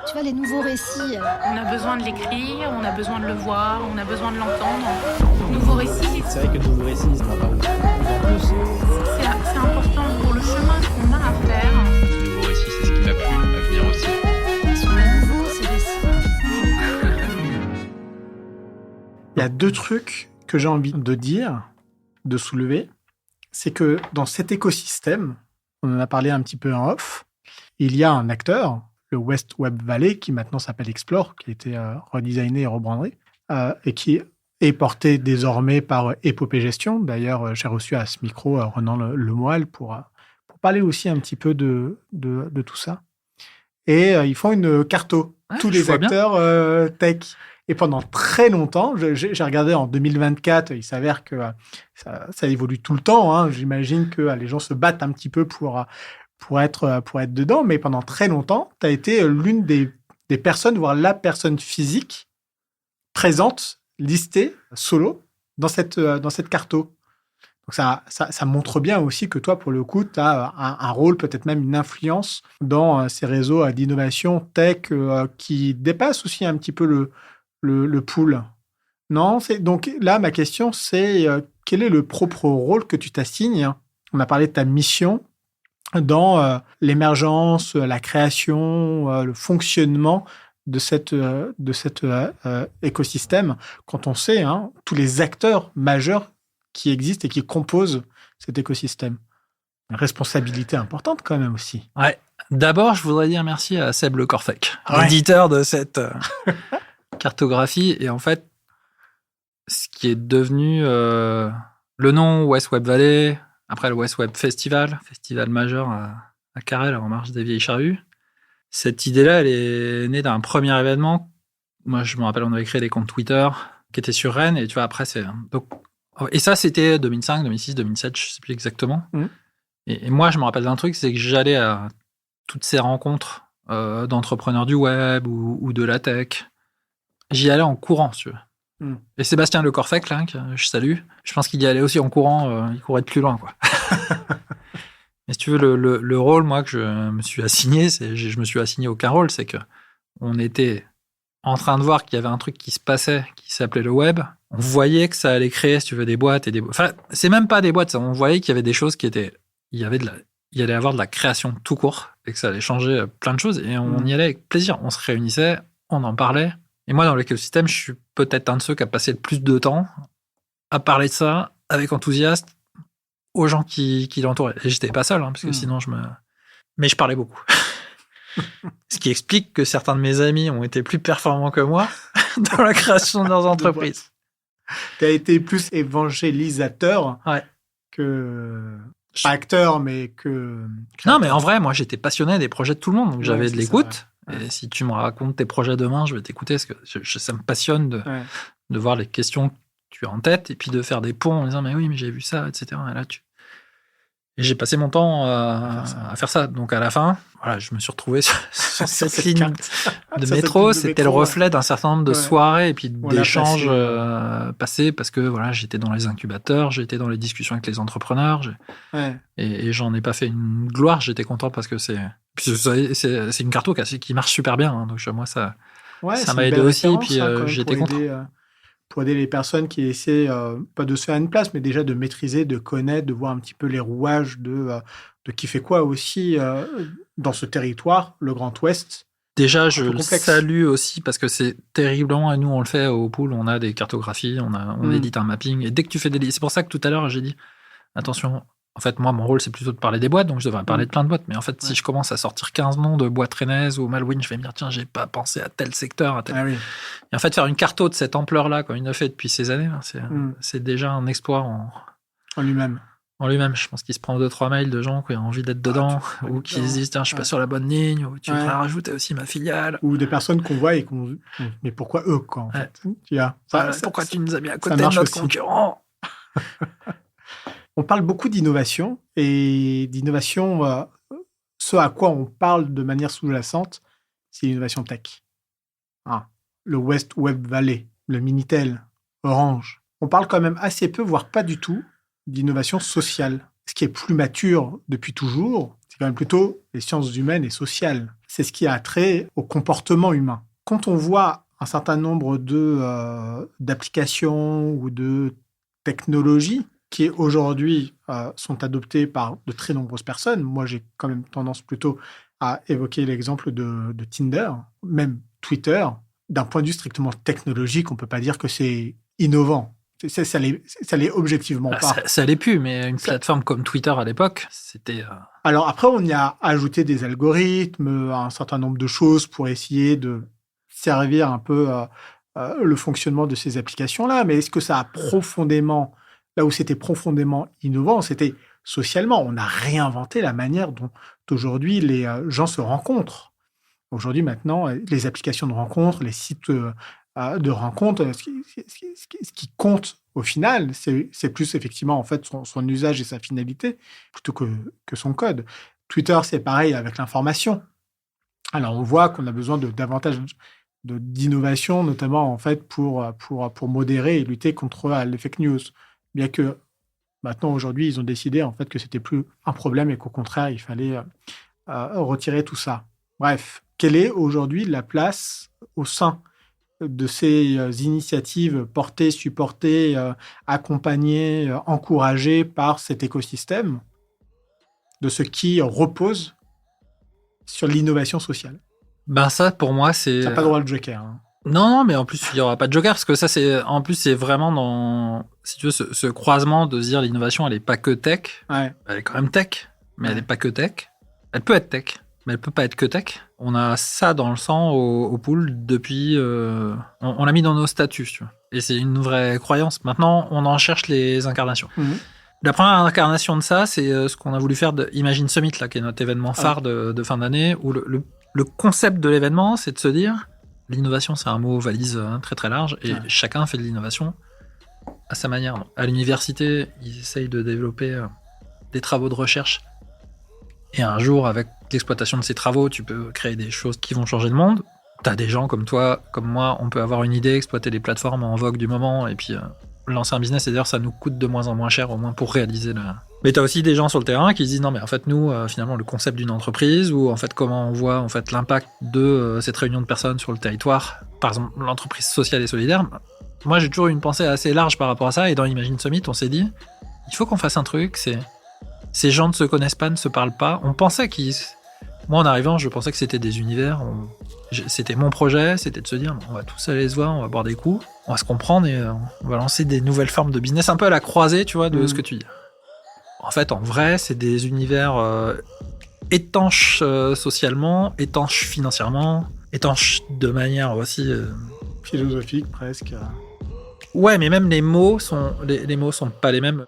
Tu vois, les nouveaux récits. On a besoin de l'écrire, on a besoin de le voir, on a besoin de l'entendre. Nouveau récit, C'est vrai que nouveau récit, ça m'a pas beaucoup plus. c'est important pour le chemin qu'on a à faire. Ce nouveau récit, c'est ce qui m'a plu à venir aussi. Ils sont nouveaux, ces récits. Il y a deux trucs que j'ai envie de dire, de soulever. C'est que dans cet écosystème, on en a parlé un petit peu en off, il y a un acteur, le West Web Valley, qui maintenant s'appelle Explore, qui a été redesigné et rebrandé, et qui est porté désormais par Épopée Gestion. D'ailleurs, j'ai reçu à ce micro Renan Lemoyle pour parler aussi un petit peu de tout ça. Et ils font une carto, tous les acteurs tech. Et pendant très longtemps, j'ai regardé en 2024, il s'avère que ça évolue tout le temps. Hein. J'imagine que les gens se battent un petit peu pour être dedans. Mais pendant très longtemps, tu as été l'une des personnes, voire la personne physique présente, listée, solo, dans cette carto. Donc ça montre bien aussi que toi, pour le coup, tu as un rôle, peut-être même une influence dans ces réseaux d'innovation tech qui dépassent aussi un petit peu le pool. Non, donc là, ma question, c'est quel est le propre rôle que tu t'assignes? On a parlé de ta mission dans l'émergence, la création, le fonctionnement de cet écosystème, quand on sait tous les acteurs majeurs qui existent et qui composent cet écosystème. Une responsabilité importante quand même aussi. Ouais. D'abord, je voudrais dire merci à Seb Le Corfec, l'éditeur de cette cartographie. Et en fait, ce qui est devenu le nom West Web Valley, après le West Web festival majeur à Carrel, en marge des Vieilles Charrues. Cette idée-là, elle est née d'un premier événement. Moi, je me rappelle, on avait créé des comptes Twitter qui étaient sur Rennes. Et tu vois, après, et ça, c'était 2005, 2006, 2007, je ne sais plus exactement. Mmh. Et moi, je me rappelle d'un truc, c'est que j'allais à toutes ces rencontres d'entrepreneurs du web ou de la tech. J'y allais en courant, si tu veux. Mmh. Et Sébastien Le Corfec, là, que je salue, je pense qu'il y allait aussi en courant, il courait de plus loin, quoi. Mais si tu veux, le rôle, moi, que je me suis assigné, je me suis assigné aucun rôle, c'est qu'on était en train de voir qu'il y avait un truc qui se passait, qui s'appelait le web. On voyait que ça allait créer, si tu veux, des boîtes et des... Enfin, c'est même pas des boîtes, ça. On voyait qu'il y avait des choses qui étaient... Il y allait avoir de la création tout court et que ça allait changer plein de choses. Et on y allait avec plaisir. On se réunissait, on en parlait. Et moi, dans l'écosystème, je suis peut-être un de ceux qui a passé le plus de temps à parler de ça avec enthousiasme aux gens qui l'entouraient. Et j'étais pas seul, parce que sinon Mais je parlais beaucoup. Ce qui explique que certains de mes amis ont été plus performants que moi dans la création de leurs entreprises. Tu as été plus évangélisateur que... Pas acteur, mais que... Non, mais en vrai, moi, j'étais passionné des projets de tout le monde. Donc, j'avais de l'écoute. Et si tu me racontes tes projets demain, je vais t'écouter parce que ça me passionne de voir les questions que tu as en tête et puis de faire des ponts en disant mais oui, mais j'ai vu ça, etc. Et là, et j'ai passé mon temps à faire ça. Donc, à la fin, voilà, je me suis retrouvé sur cette ligne de métro. C'était le reflet d'un certain nombre de soirées et puis d'échanges passés parce que voilà, j'étais dans les incubateurs, j'étais dans les discussions avec les entrepreneurs et j'en ai pas fait une gloire. J'étais content parce que c'est une carto qui marche super bien. Donc, moi, ça m'a aidé aussi. Et puis, j'étais content. Pour aider les personnes qui essaient, pas de se faire une place, mais déjà de maîtriser, de connaître, de voir un petit peu les rouages de qui fait quoi aussi dans ce territoire, le Grand Ouest. Déjà, je le salue aussi parce que c'est terriblement, et nous on le fait au pool, on a des cartographies, on édite un mapping, et dès que tu fais c'est pour ça que tout à l'heure j'ai dit, attention, en fait moi mon rôle c'est plutôt de parler des boîtes, donc je devrais parler de plein de boîtes, mais en fait si je commence à sortir 15 noms de boîtes rennaises ou Malouine, je vais me dire tiens, j'ai pas pensé à tel secteur, à tel... Et en fait faire une carto de cette ampleur-là, comme il a fait depuis ces années, c'est déjà un exploit en lui-même. En lui-même, je pense qu'il se prend 2-3 mails de gens qui ont envie d'être dedans, ou qui se disent tiens, je suis pas sur la bonne ligne, ou tu voudrais rajouter aussi ma filiale. Ou des personnes qu'on voit et qu'on mais pourquoi eux, quoi, en fait. Pourquoi tu nous as mis à côté de notre concurrent? On parle beaucoup d'innovation, et d'innovation, ce à quoi on parle de manière sous-jacente, c'est l'innovation tech. Le West Web Valley, le Minitel, Orange. On parle quand même assez peu, voire pas du tout, d'innovation sociale. Ce qui est plus mature depuis toujours, c'est quand même plutôt les sciences humaines et sociales. c'est ce qui a trait au comportement humain. Quand on voit un certain nombre d'applications ou de technologies qui aujourd'hui sont adoptées par de très nombreuses personnes, moi j'ai quand même tendance plutôt à évoquer l'exemple de Tinder, même Twitter, d'un point de vue strictement technologique, on ne peut pas dire que c'est innovant. Ça l'est objectivement pas. Ça l'est plus, mais une plateforme comme Twitter à l'époque, c'était... Alors après, on y a ajouté des algorithmes, un certain nombre de choses pour essayer de servir un peu le fonctionnement de ces applications-là. Mais est-ce que ça a profondément... Là où c'était profondément innovant, c'était socialement. On a réinventé la manière dont aujourd'hui les gens se rencontrent. Aujourd'hui, maintenant, les applications de rencontres, les sites de rencontres, ce qui compte au final, c'est plus effectivement en fait son usage et sa finalité plutôt que son code. Twitter, c'est pareil avec l'information. Alors, on voit qu'on a besoin de davantage d'innovation, notamment en fait pour modérer et lutter contre les fake news. Bien que maintenant, aujourd'hui, ils ont décidé en fait que c'était plus un problème et qu'au contraire, il fallait retirer tout ça. Bref, quelle est aujourd'hui la place au sein de ces initiatives portées, supportées, accompagnées, encouragées par cet écosystème, de ce qui repose sur l'innovation sociale? Ben ça, pour moi, c'est... T'as pas le droit de joker. Hein. Non, mais en plus, il n'y aura pas de joker, parce que ça, c'est vraiment dans, si tu veux, ce croisement de se dire l'innovation, elle n'est pas que tech. Ouais. Elle est quand même tech, mais elle n'est pas que tech. Elle peut être tech, mais elle peut pas être que tech. On a ça dans le sang au pool depuis... on l'a mis dans nos statuts, tu vois. Et c'est une vraie croyance. Maintenant, on en cherche les incarnations. Mmh. La première incarnation de ça, c'est ce qu'on a voulu faire de Imagine Summit, là, qui est notre événement phare de fin d'année, où le concept de l'événement, c'est de se dire... L'innovation, c'est un mot valise très très large, et chacun fait de l'innovation à sa manière. À l'université, ils essayent de développer des travaux de recherche, et un jour, avec l'exploitation de ces travaux, tu peux créer des choses qui vont changer le monde. T'as des gens comme toi, comme moi, on peut avoir une idée, exploiter les plateformes en vogue du moment, et puis lancer un business, et d'ailleurs, ça nous coûte de moins en moins cher, au moins pour réaliser le... Mais t'as aussi des gens sur le terrain qui se disent non, mais en fait, nous, finalement, le concept d'une entreprise, ou en fait, comment on voit en fait l'impact de cette réunion de personnes sur le territoire, par exemple, l'entreprise sociale et solidaire. Moi, j'ai toujours eu une pensée assez large par rapport à ça, et dans Imagine Summit, on s'est dit, il faut qu'on fasse un truc, ces gens ne se connaissent pas, ne se parlent pas. On pensait moi, en arrivant, je pensais que c'était des univers. C'était mon projet, c'était de se dire, on va tous aller se voir, on va boire des coups, on va se comprendre et on va lancer des nouvelles formes de business, un peu à la croisée, tu vois, de ce que tu dis. En fait, en vrai, c'est des univers étanches socialement, étanches financièrement, étanches de manière aussi... philosophique, presque. Ouais, mais même les mots sont pas les mêmes.